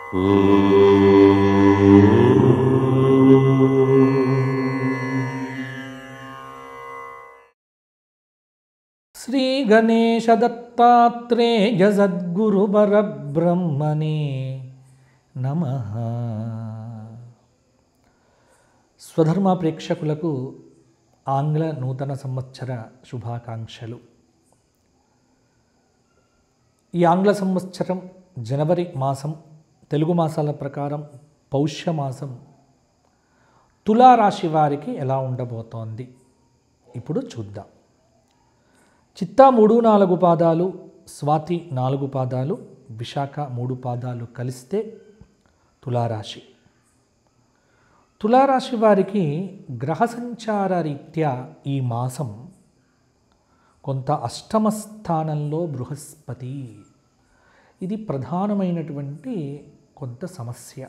శ్రీ గణేశ దత్తాత్రేయ సద్గురు పరబ్రహ్మణే నమః. స్వధర్మ ప్రేక్షకులకు ఆంగ్ల నూతన సంవత్సర శుభాకాంక్షలు. ఈ ఆంగ్ల సంవత్సరం జనవరి మాసం, తెలుగు మాసాల ప్రకారం పౌష్య మాసం తులారాశి వారికి ఎలా ఉండబోతోంది ఇప్పుడు చూద్దాం. చిత్తా 3-4 పాదాలు, స్వాతి 4 పాదాలు, విశాఖ 3 పాదాలు కలిస్తే తులారాశి. తులారాశి వారికి గ్రహ సంచార రీత్యా ఈ మాసం కొంత అష్టమ స్థానంలో బృహస్పతి. ఇది ప్రధానమైనటువంటి కొంత సమస్య.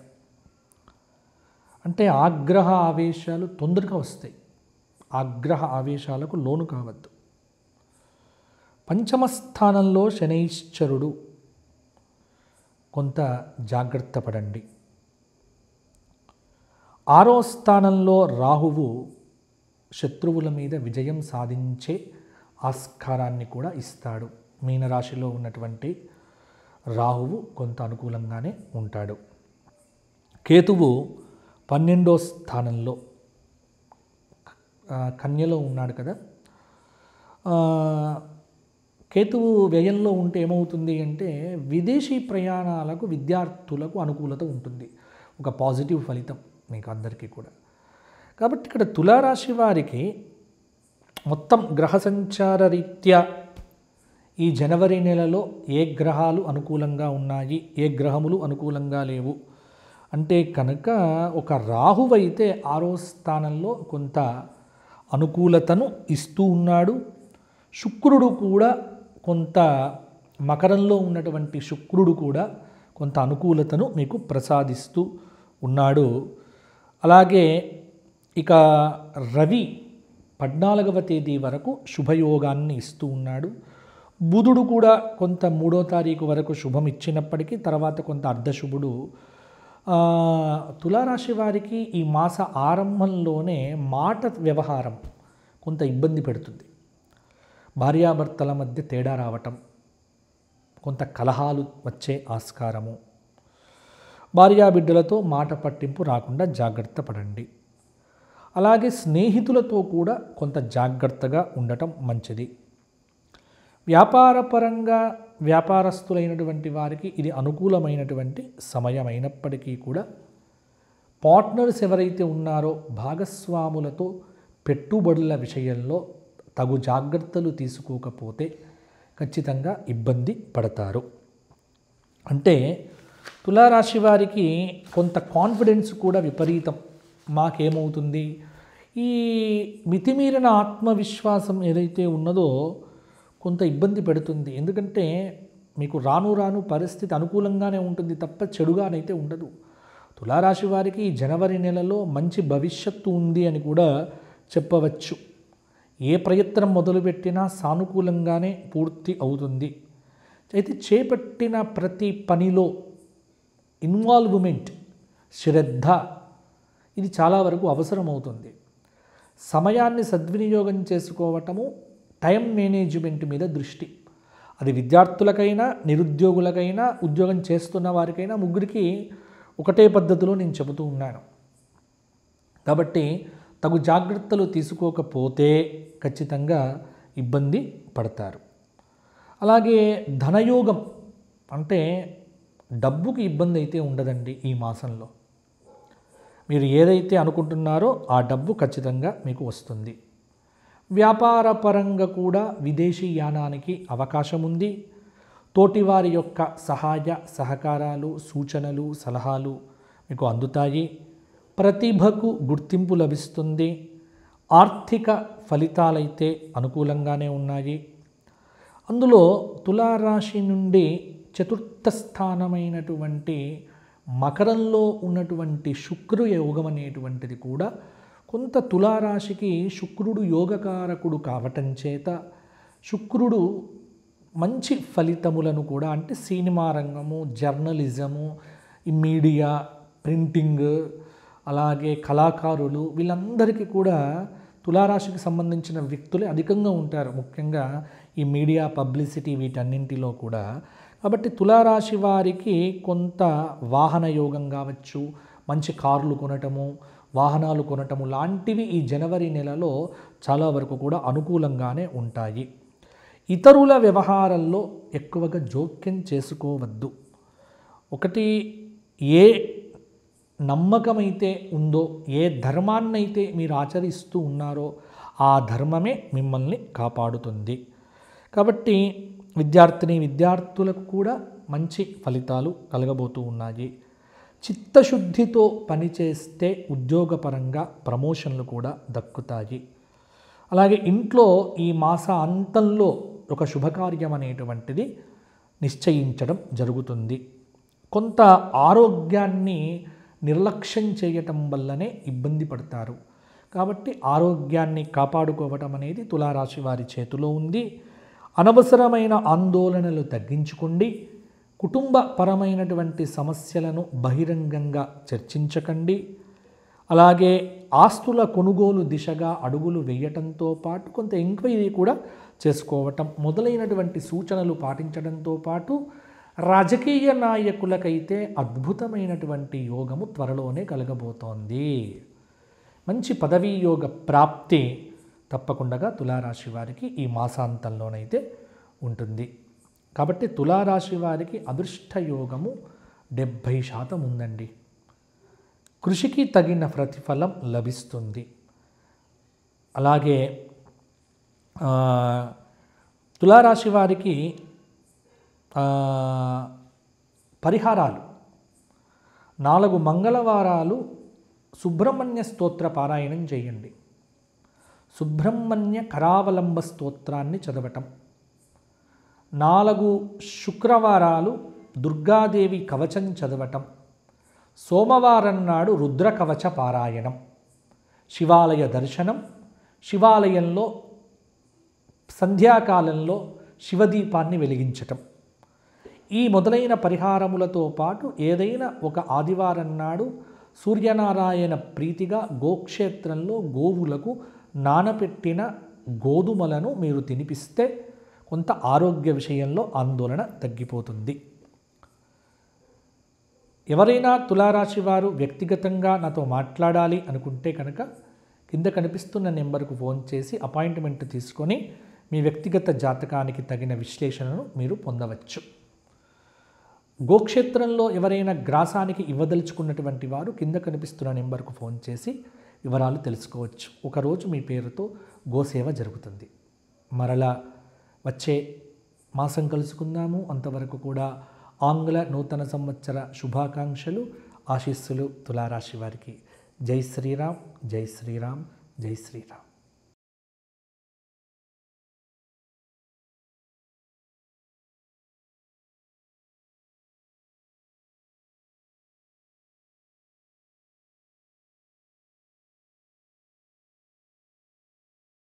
అంటే ఆగ్రహ ఆవేశాలు తొందరగా వస్తాయి. ఆగ్రహ ఆవేశాలకు లోను కావద్దు. పంచమ స్థానంలో శనైశ్చరుడు, కొంత జాగ్రత్త పడండి. 6వ స్థానంలో రాహువు శత్రువుల మీద విజయం సాధించే ఆస్కారాన్ని కూడా ఇస్తాడు. మీనరాశిలో ఉన్నటువంటి రాహువు కొంత అనుకూలంగానే ఉంటాడు. కేతువు 12వ స్థానంలో కన్యలో ఉన్నాడు కదా. కేతువు వ్యయంలో ఉంటే ఏమవుతుంది అంటే విదేశీ ప్రయాణాలకు విద్యార్థులకు అనుకూలత ఉంటుంది. ఒక పాజిటివ్ ఫలితం మీకు అందరికీ కూడా. కాబట్టి ఇక్కడ తులారాశి వారికి మొత్తం గ్రహ సంచార రీత్యా ఈ జనవరి నెలలో ఏ గ్రహాలు అనుకూలంగా ఉన్నాయి, ఏ గ్రహములు అనుకూలంగా లేవు అంటే కనుక ఒక రాహువు అయితే 6వ స్థానంలో కొంత అనుకూలతను ఇస్తూ ఉన్నాడు. శుక్రుడు కూడా కొంత, మకరంలో ఉన్నటువంటి శుక్రుడు కూడా కొంత అనుకూలతను మీకు ప్రసాదిస్తూ ఉన్నాడు. అలాగే ఇక రవి 14వ తేదీ వరకు శుభయోగాన్ని ఇస్తూ ఉన్నాడు. బుధుడు కూడా కొంత 3వ తారీఖు వరకు శుభం ఇచ్చినప్పటికీ తర్వాత కొంత అర్ధశుభుడు. తులారాశి వారికి ఈ మాస ఆరంభంలోనే మాట వ్యవహారం కొంత ఇబ్బంది పెడుతుంది. భార్యాభర్తల మధ్య తేడా రావటం, కొంత కలహాలు వచ్చే ఆస్కారము, భార్యాబిడ్డలతో మాట పట్టింపు రాకుండా జాగ్రత్త పడండి. అలాగే స్నేహితులతో కూడా కొంత జాగ్రత్తగా ఉండటం మంచిది. వ్యాపారపరంగా వ్యాపారస్తులైనటువంటి వారికి ఇది అనుకూలమైనటువంటి సమయం అయినప్పటికీ కూడా పార్ట్నర్స్ ఎవరైతే ఉన్నారో భాగస్వాములతో పెట్టుబడుల విషయంలో తగు జాగ్రత్తలు తీసుకోకపోతే ఖచ్చితంగా ఇబ్బంది పడతారు. అంటే తులారాశి వారికి కొంత కాన్ఫిడెన్స్ కూడా విపరీతం. మాకేమవుతుంది, ఈ మితిమీరిన ఆత్మవిశ్వాసం ఏదైతే ఉన్నదో కొంత ఇబ్బంది పెడుతుంది. ఎందుకంటే మీకు రాను రాను పరిస్థితి అనుకూలంగానే ఉంటుంది తప్ప చెడుగానైతే ఉండదు. తులారాశి వారికి జనవరి నెలలో మంచి భవిష్యత్తు ఉంది అని కూడా చెప్పవచ్చు. ఏ ప్రయత్నం మొదలుపెట్టినా సానుకూలంగానే పూర్తి అవుతుంది. అయితే చేపట్టిన ప్రతి పనిలో ఇన్వాల్వ్మెంట్, శ్రద్ధ ఇది చాలా వరకు అవసరమవుతుంది. సమయాన్ని సద్వినియోగం చేసుకోవటము, టైం మేనేజ్మెంట్ మీద దృష్టి. అది విద్యార్థులకైనా, నిరుద్యోగులకైనా, ఉద్యోగం చేస్తున్న వారికైనా, ముగ్గురికి ఒకటే పద్ధతిలో నేను చెబుతూ ఉన్నాను. కాబట్టి తగు జాగ్రత్తలు తీసుకోకపోతే ఖచ్చితంగా ఇబ్బంది పడతారు. అలాగే ధనయోగం అంటే డబ్బుకి ఇబ్బంది అయితే ఉండదండి. ఈ మాసంలో మీరు ఏదైతే అనుకుంటున్నారో ఆ డబ్బు ఖచ్చితంగా మీకు వస్తుంది. వ్యాపార పరంగా కూడా విదేశీ యానానికి అవకాశం ఉంది. తోటివారి యొక్క సహాయ సహకారాలు, సూచనలు, సలహాలు మీకు అందుతాయి. ప్రతిభకు గుర్తింపు లభిస్తుంది. ఆర్థిక ఫలితాలైతే అనుకూలంగానే ఉన్నాయి. అందులో తులారాశి నుండి చతుర్థ స్థానమైనటువంటి మకరంలో ఉన్నటువంటి శుక్ర యోగం అనేటువంటిది కూడా కొంత తులారాశికి శుక్రుడు యోగకారకుడు కావటం చేత శుక్రుడు మంచి ఫలితములను కూడా, అంటే సినిమా రంగము, జర్నలిజము, ఈ మీడియా, ప్రింటింగ్, అలాగే కళాకారులు వీళ్ళందరికీ కూడా తులారాశికి సంబంధించిన వ్యక్తులే అధికంగా ఉంటారు, ముఖ్యంగా ఈ మీడియా, పబ్లిసిటీ వీటన్నింటిలో కూడా. కాబట్టి తులారాశి వారికి కొంత వాహన యోగం కావచ్చు, మంచి కార్లు కొనటము, వాహనాలు కొనటము లాంటివి ఈ జనవరి నెలలో చాలా వరకు కూడా అనుకూలంగానే ఉంటాయి. ఇతరుల వ్యవహారాల్లో ఎక్కువగా జోక్యం చేసుకోవద్దు. ఒకటి, ఏ నమ్మకమైతే ఉందో, ఏ ధర్మాన్నైతే మీరు ఆచరిస్తూ ఉన్నారో ఆ ధర్మమే మిమ్మల్ని కాపాడుతుంది. కాబట్టి విద్యార్థులకు కూడా మంచి ఫలితాలు కలగబోతూ ఉన్నాయి. చిత్తశుద్ధితో పనిచేస్తే ఉద్యోగపరంగా ప్రమోషన్లు కూడా దక్కుతాయి. అలాగే ఇంట్లో ఈ మాస అంతంలో ఒక శుభకార్యం అనేటువంటిది నిశ్చయించడం జరుగుతుంది. కొంత ఆరోగ్యాన్ని నిర్లక్ష్యం చేయటం వల్లనే ఇబ్బంది పడతారు. కాబట్టి ఆరోగ్యాన్ని కాపాడుకోవటం అనేది తులారాశి వారి చేతిలో ఉంది. అనవసరమైన ఆందోళనలు తగ్గించుకోండి. కుటుంబ పరమైనటువంటి సమస్యలను బహిరంగంగా చర్చించకండి. అలాగే ఆస్తుల కొనుగోలు దిశగా అడుగులు వేయటంతో పాటు కొంత ఎంక్వైరీ కూడా చేసుకోవటం మొదలైనటువంటి సూచనలు పాటించడంతో పాటు రాజకీయ నాయకులకైతే అద్భుతమైనటువంటి యోగము త్వరలోనే కలగబోతోంది. మంచి పదవీ యోగ ప్రాప్తి తప్పకుండా తులారాశి వారికి ఈ మాసాంతంలోనైతే ఉంటుంది. కాబట్టి తులారాశి వారికి అదృష్ట యోగము 70% ఉందండి. కృషికి తగిన ప్రతిఫలం లభిస్తుంది. అలాగే తులారాశి వారికి పరిహారాలు 4 మంగళవారాలు సుబ్రహ్మణ్య స్తోత్ర పారాయణం చేయండి. సుబ్రహ్మణ్య కరావలంబ స్తోత్రాన్ని చదవటం. 4 శుక్రవారాలు దుర్గాదేవి కవచం చదవటం. సోమవారం నాడు రుద్ర కవచ పారాయణం. శివాలయ దర్శనం. శివాలయంలో సంధ్యాకాలంలో శివదీపాన్ని వెలిగించటం. ఈ మొదలైన పరిహారములతో పాటు ఏదైనా ఒక ఆదివారం నాడు సూర్యనారాయణ ప్రీతిగా గోక్షేత్రంలో గోవులకు నానపెట్టిన గోధుమలను మీరు తినిపిస్తే కొంత ఆరోగ్య విషయంలో ఆందోళన తగ్గిపోతుంది. ఎవరైనా తులారాశి వారు వ్యక్తిగతంగా నాతో మాట్లాడాలి అనుకుంటే కనుక కింద కనిపిస్తున్న నెంబర్కు ఫోన్ చేసి అపాయింట్మెంట్ తీసుకొని మీ వ్యక్తిగత జాతకానికి తగిన విశ్లేషణను మీరు పొందవచ్చు. గోక్షేత్రంలో ఎవరైనా గ్రాసానికి ఇవ్వదలుచుకున్నటువంటి వారు కింద కనిపిస్తున్న నెంబర్కు ఫోన్ చేసి వివరాలు తెలుసుకోవచ్చు. ఒకరోజు మీ పేరుతో గోసేవ జరుగుతుంది. మరలా వచ్చే మాసం కలుసుకుందాము. అంతవరకు కూడా ఆంగ్ల నూతన సంవత్సర శుభాకాంక్షలు, ఆశీస్సులు తులారాశి వారికి. జై శ్రీరామ్, జై శ్రీరామ్, జై శ్రీరామ్.